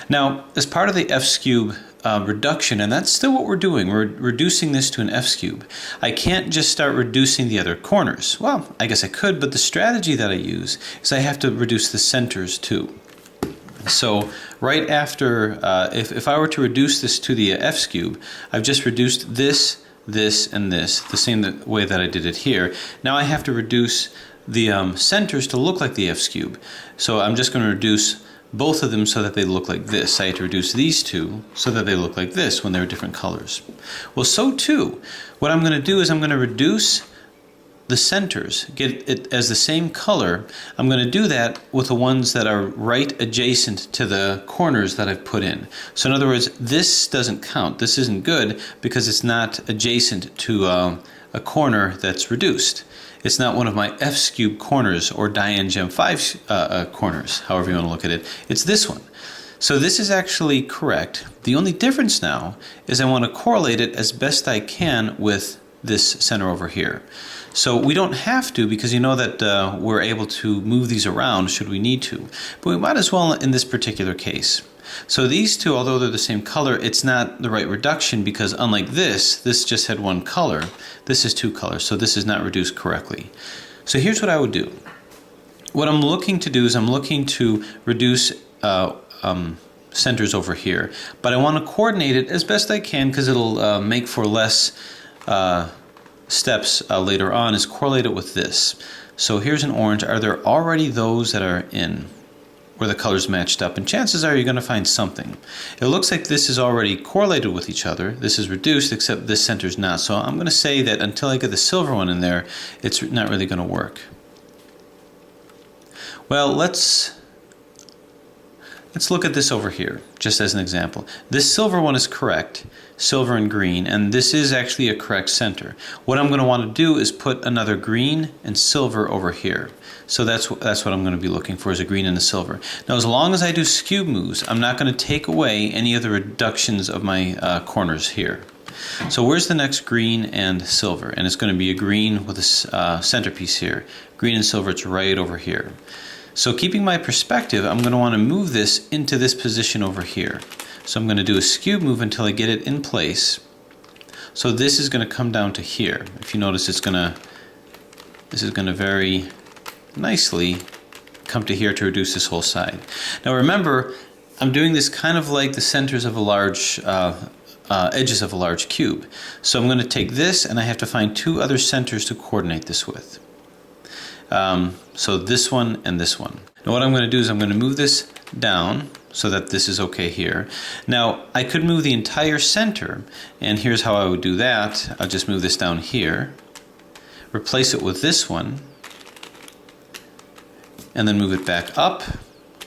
Now, as part of the F Skewb reduction, and that's still what we're doing, we're reducing this to an F Skewb. I can't just start reducing the other corners. Well, I guess I could, but the strategy that I use is I have to reduce the centers too. So right after, if I were to reduce this to the F Skewb, I've just reduced this, this, and this, the same way that I did it here. Now I have to reduce the centers to look like the F Skewb. So I'm just going to reduce both of them so that they look like this. I had to reduce these two so that they look like this when they're different colors. Well, so too, what I'm going to do is I'm going to reduce the centers, get it as the same color. I'm going to do that with the ones that are right adjacent to the corners that I've put in. So in other words, this doesn't count. This isn't good because it's not adjacent to a corner that's reduced. It's not one of my F Skewb corners or Dayan Gem 5 corners, however you want to look at it. It's this one. So this is actually correct. The only difference now is I want to correlate it as best I can with this center over here. So we don't have to, because you know that we're able to move these around should we need to. But we might as well in this particular case. So these two, although they're the same color, it's not the right reduction because unlike this just had one color. This is two colors, so this is not reduced correctly. So here's what I would do. What I'm looking to do is I'm looking to reduce centers over here, but I want to coordinate it as best I can because it'll make for less steps later on, is correlate it with this. So here's an orange. Are there already those that are in where the colors matched up? And chances are you're going to find something. It looks like this is already correlated with each other. This is reduced, except this center's not. So I'm going to say that until I get the silver one in there, it's not really going to work. Well, let's look at this over here, just as an example. This silver one is correct, silver and green, and this is actually a correct center. What I'm going to want to do is put another green and silver over here. So that's what I'm going to be looking for, is a green and a silver. Now, as long as I do skewb moves, I'm not going to take away any of the reductions of my corners here. So where's the next green and silver? And it's going to be a green with a centerpiece here. Green and silver, it's right over here. So keeping my perspective, I'm going to want to move this into this position over here. So I'm going to do a skewb move until I get it in place. So this is going to come down to here. If you notice, this is going to very nicely come to here to reduce this whole side. Now remember, I'm doing this kind of like the centers of a large, edges of a large cube. So I'm going to take this and I have to find two other centers to coordinate this with. So this one and this one. Now what I'm going to do is I'm going to move this down so that this is okay here. Now I could move the entire center, and here's how I would do that. I'll just move this down here, replace it with this one, and then move it back up.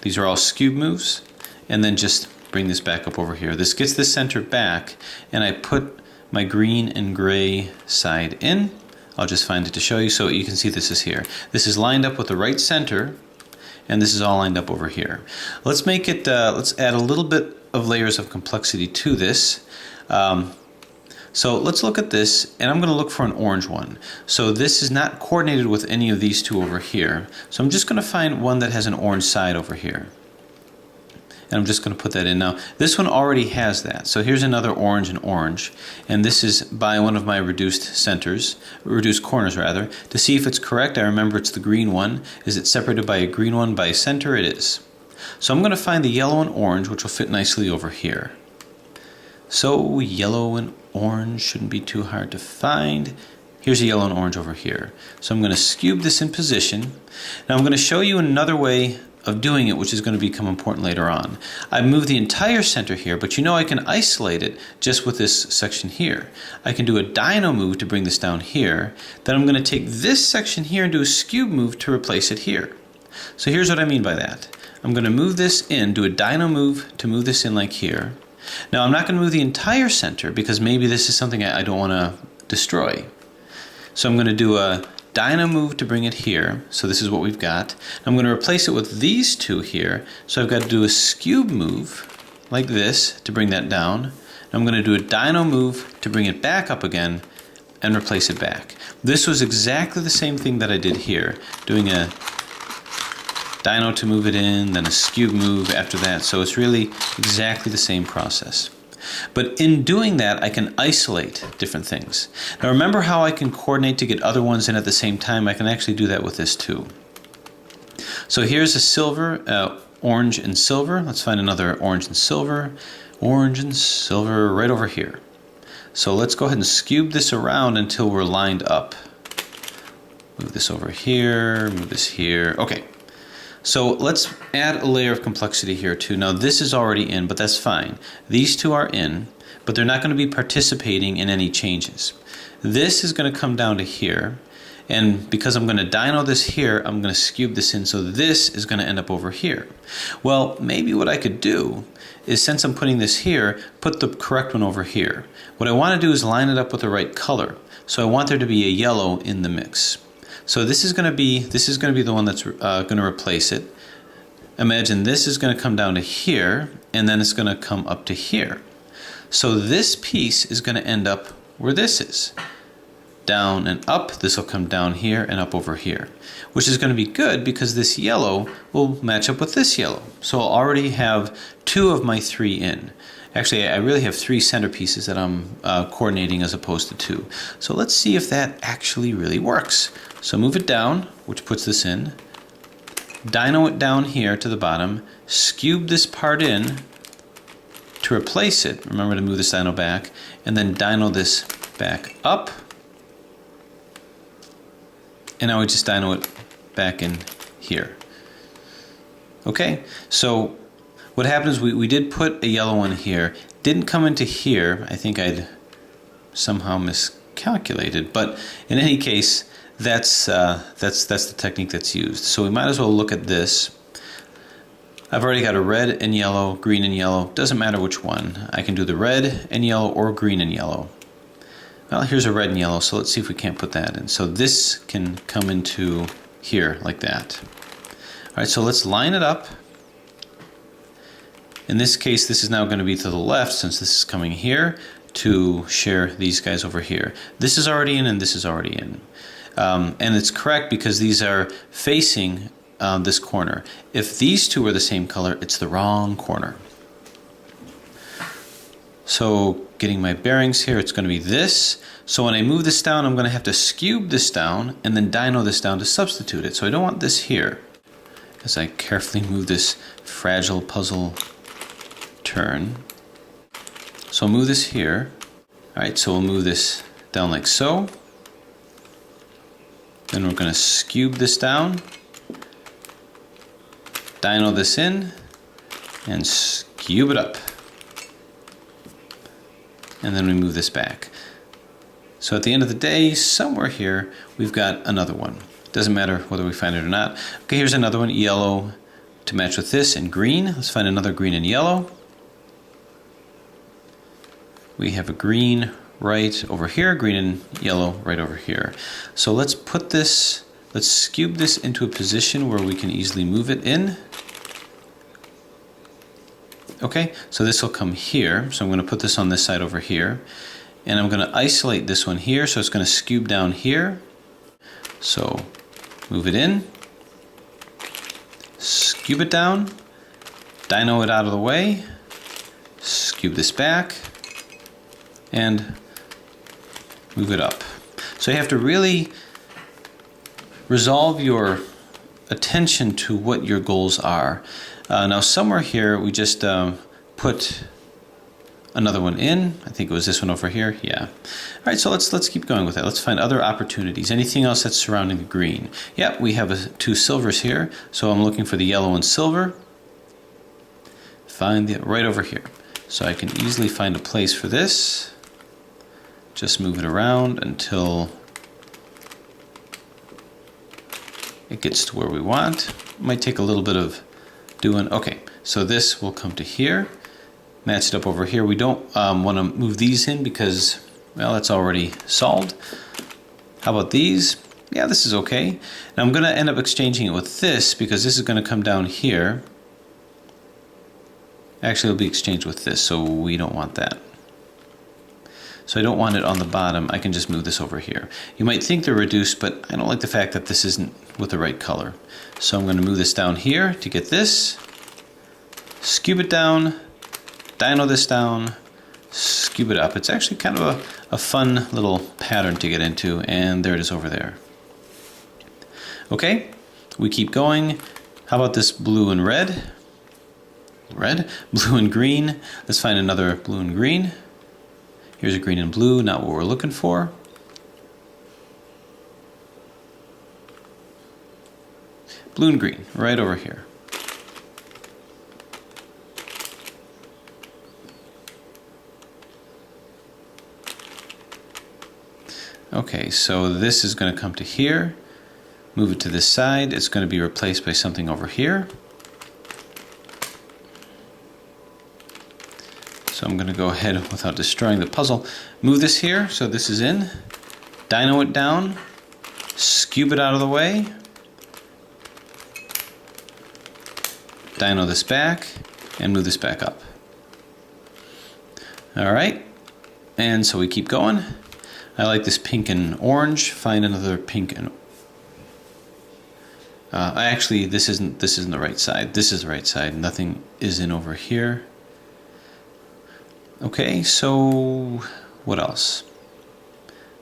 These are all skewb moves, and then just bring this back up over here. This gets the center back, and I put my green and gray side in. I'll just find it to show you so you can see this is here. This is lined up with the right center, and this is all lined up over here. Let's make it, let's add a little bit of layers of complexity to this. So let's look at this, and I'm going to look for an orange one. So this is not coordinated with any of these two over here. So I'm just going to find one that has an orange side over here. And I'm just going to put that in. Now, this one already has that. So here's another orange and orange. And this is by one of my reduced corners rather. To see if it's correct, I remember it's the green one. Is it separated by a green one by a center? It is. So I'm going to find the yellow and orange, which will fit nicely over here. So yellow and orange shouldn't be too hard to find. Here's a yellow and orange over here. So I'm going to skewb this in position. Now I'm going to show you another way of doing it, which is going to become important later on. I moved the entire center here, but you know I can isolate it just with this section here. I can do a dyno move to bring this down here. Then I'm going to take this section here and do a skewb move to replace it here. So here's what I mean by that. I'm going to move this in, do a dyno move to move this in like here. Now I'm not going to move the entire center because maybe this is something I don't want to destroy. So I'm going to do a dyno move to bring it here. So this is what we've got. I'm going to replace it with these two here. So I've got to do a skewb move like this to bring that down. And I'm going to do a dyno move to bring it back up again and replace it back. This was exactly the same thing that I did here, doing a dyno to move it in, then a skewb move after that. So it's really exactly the same process. But in doing that, I can isolate different things. Now remember how I can coordinate to get other ones in at the same time? I can actually do that with this too. So here's a silver, orange and silver. Let's find another orange and silver. Orange and silver right over here. So let's go ahead and skewb this around until we're lined up. Move this over here, move this here. Okay. So let's add a layer of complexity here too. Now this is already in, but that's fine. These two are in, but they're not going to be participating in any changes. This is going to come down to here, and because I'm going to dyno this here, I'm going to skewb this in, so this is going to end up over here. Well, maybe what I could do is, since I'm putting this here, put the correct one over here. What I want to do is line it up with the right color. So I want there to be a yellow in the mix. So this is going to be the one that's going to replace it. Imagine this is going to come down to here, and then it's going to come up to here. So this piece is going to end up where this is. Down and up, this will come down here and up over here, which is going to be good because this yellow will match up with this yellow. So I'll already have 2 of my 3 in. Actually, I really have 3 centerpieces that I'm coordinating as opposed to 2. So let's see if that actually really works. So move it down, which puts this in. Dyno it down here to the bottom. Skewb this part in to replace it. Remember to move this dyno back. And then dyno this back up. And now we just dyno it back in here. Okay, so what happens, we did put a yellow one here. Didn't come into here. I think I'd somehow miscalculated. But in any case, that's the technique that's used. So we might as well look at this. I've already got a red and yellow, green and yellow. Doesn't matter which one. I can do the red and yellow or green and yellow. Well, here's a red and yellow, so let's see if we can't put that in. So this can come into here like that. All right, so let's line it up. In this case, this is now going to be to the left since this is coming here to share these guys over here. This is already in and this is already in. And it's correct because these are facing this corner. If these two are the same color, it's the wrong corner. So getting my bearings here, it's going to be this. So when I move this down, I'm going to have to skewb this down and then dyno this down to substitute it. So I don't want this here. As I carefully move this fragile puzzle turn. So I'll move this here. All right, so we'll move this down like so. Then we're going to skewb this down, dyno this in, and skewb it up. And then we move this back. So at the end of the day, somewhere here, we've got another one. Doesn't matter whether we find it or not. Okay, here's another one, yellow to match with this, and green. Let's find another green and yellow. We have a green right over here, green and yellow right over here. So let's put this, let's skewb this into a position where we can easily move it in. Okay, so this will come here. So I'm going to put this on this side over here. And I'm going to isolate this one here, so it's going to skewb down here. So move it in, skewb it down, dyno it out of the way, skewb this back, and move it up. So you have to really resolve your attention to what your goals are. Now somewhere here we just put another one in. I think it was this one over here. Yeah. All right, so let's keep going with that. Let's find other opportunities. Anything else that's surrounding the green? Yeah, we have 2 silvers here. So I'm looking for the yellow and silver. Find it right over here. So I can easily find a place for this. Just move it around until it gets to where we want. It might take a little bit of doing. Okay, so this will come to here. Match it up over here. We don't want to move these in because, well, that's already solved. How about these? Yeah, this is okay. Now I'm going to end up exchanging it with this because this is going to come down here. Actually, it'll be exchanged with this, so we don't want that. so I don't want it on the bottom. I can just move this over here. You might think they're reduced, but I don't like the fact that this isn't with the right color. So I'm going to move this down here to get this, skewb it down, dyno this down, skewb it up. It's actually kind of a fun little pattern to get into, and there it is over there. Okay, we keep going. How about this blue and red? Blue and green. Let's find another blue and green. Here's a green and blue, not what we're looking for. Blue and green, right over here. Okay, so this is going to come to here. Move it to this side. It's going to be replaced by something over here. So I'm going to go ahead without destroying the puzzle. Move this here, so this is in. Dyno it down. Skewb it out of the way. Dyno this back, and move this back up. Alright, and so we keep going. I like this pink and orange. Find another pink and actually, this isn't the right side. This is the right side. Nothing is in over here. Okay, so what else?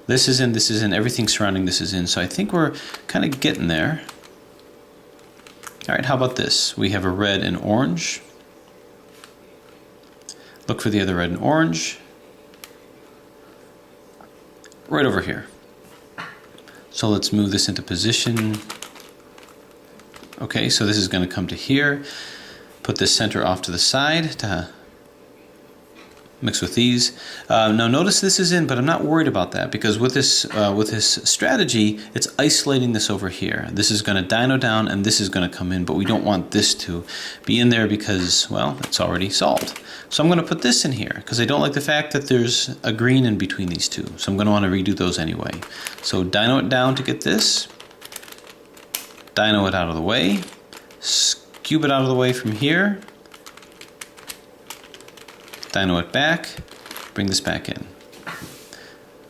This is in, everything surrounding this is in, so I think we're kind of getting there. Alright, how about this? We have a red and orange. Look for the other red and orange. Right over here. So let's move this into position. Okay, so this is going to come to here. Put this center off to the side to mix with these. Now notice this is in, but I'm not worried about that because with this strategy, it's isolating this over here. This is going to dyno down and this is going to come in, but we don't want this to be in there because, well, it's already solved. So I'm going to put this in here because I don't like the fact that there's a green in between these two. So I'm going to want to redo those anyway. So dyno it down to get this. Dyno it out of the way. Skewb it out of the way from here. Dyno it back, bring this back in.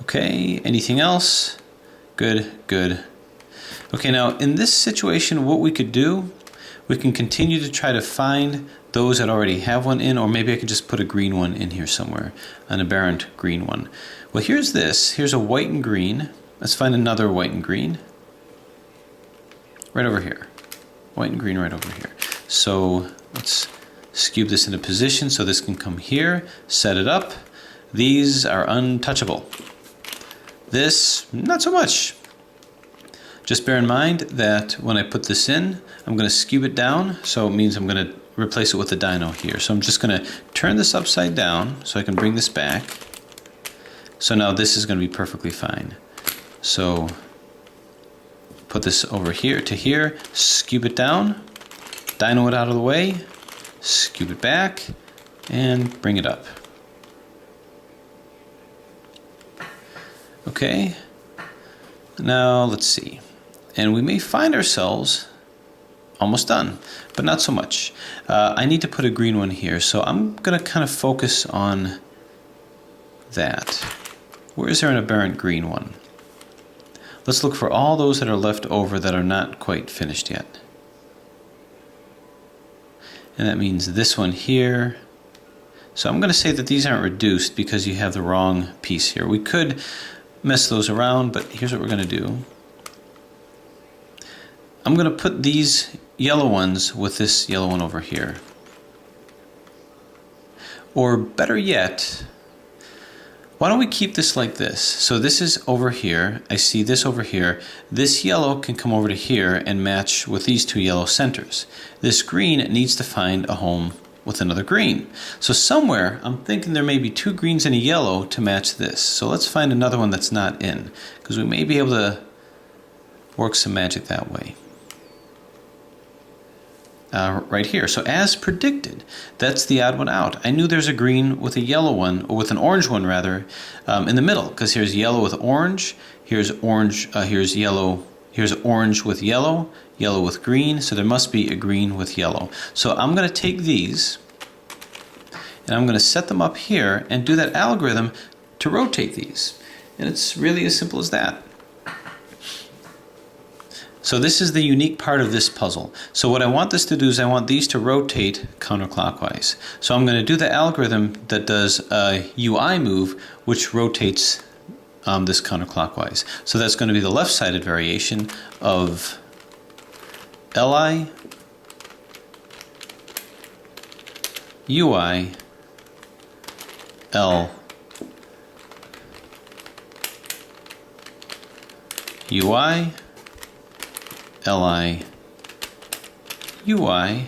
Okay, anything else? Good, good. Okay, now in this situation, what we could do, we can continue to try to find those that already have one in, or maybe I could just put a green one in here somewhere, an aberrant green one. Well, here's this. Here's a white and green. Let's find another white and green. Right over here. White and green right over here. So let's skewb this into position so this can come here, set it up. These are untouchable. This, not so much. Just bear in mind that when I put this in, I'm going to skewb it down, so it means I'm going to replace it with a dyno here. So I'm just going to turn this upside down so I can bring this back. So now this is going to be perfectly fine. So put this over here to here, skewb it down, dyno it out of the way, skewb it back, and bring it up. Okay, now let's see. And we may find ourselves almost done, but not so much. I need to put a green one here, so I'm going to kind of focus on that. Where is there an aberrant green one? Let's look for all those that are left over that are not quite finished yet. And that means this one here. So I'm going to say that these aren't reduced because you have the wrong piece here. We could mess those around, but here's what we're going to do. I'm going to put these yellow ones with this yellow one over here. Or better yet, why don't we keep this like this? So this is over here. I see this over here. This yellow can come over to here and match with these two yellow centers. This green needs to find a home with another green. So somewhere, I'm thinking there may be two greens and a yellow to match this. So let's find another one that's not in, because we may be able to work some magic that way. Right here. So as predicted, that's the odd one out. I knew there's a green with a yellow one, or with an orange one rather, in the middle, because here's yellow with orange, here's orange, here's yellow, here's orange with yellow, yellow with green, so there must be a green with yellow. So I'm going to take these, and I'm going to set them up here and do that algorithm to rotate these. And it's really as simple as that. So this is the unique part of this puzzle. So what I want this to do is I want these to rotate counterclockwise. So I'm going to do the algorithm that does a UI move, which rotates this counterclockwise. So that's going to be the left-sided variation of LI, UI, L, UI, LI, UI,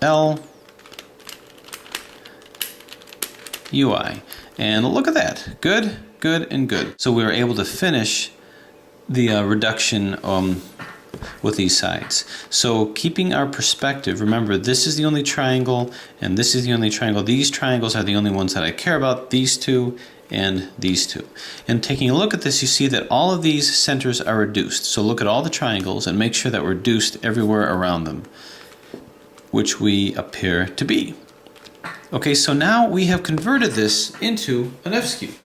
L, UI. And look at that. Good, good, and good. So we were able to finish the reduction with these sides. So keeping our perspective, remember this is the only triangle and this is the only triangle. These triangles are the only ones that I care about, these two and these two. And taking a look at this, you see that all of these centers are reduced. So look at all the triangles and make sure that we're reduced everywhere around them, which we appear to be. Okay, so now we have converted this into an F Skewb.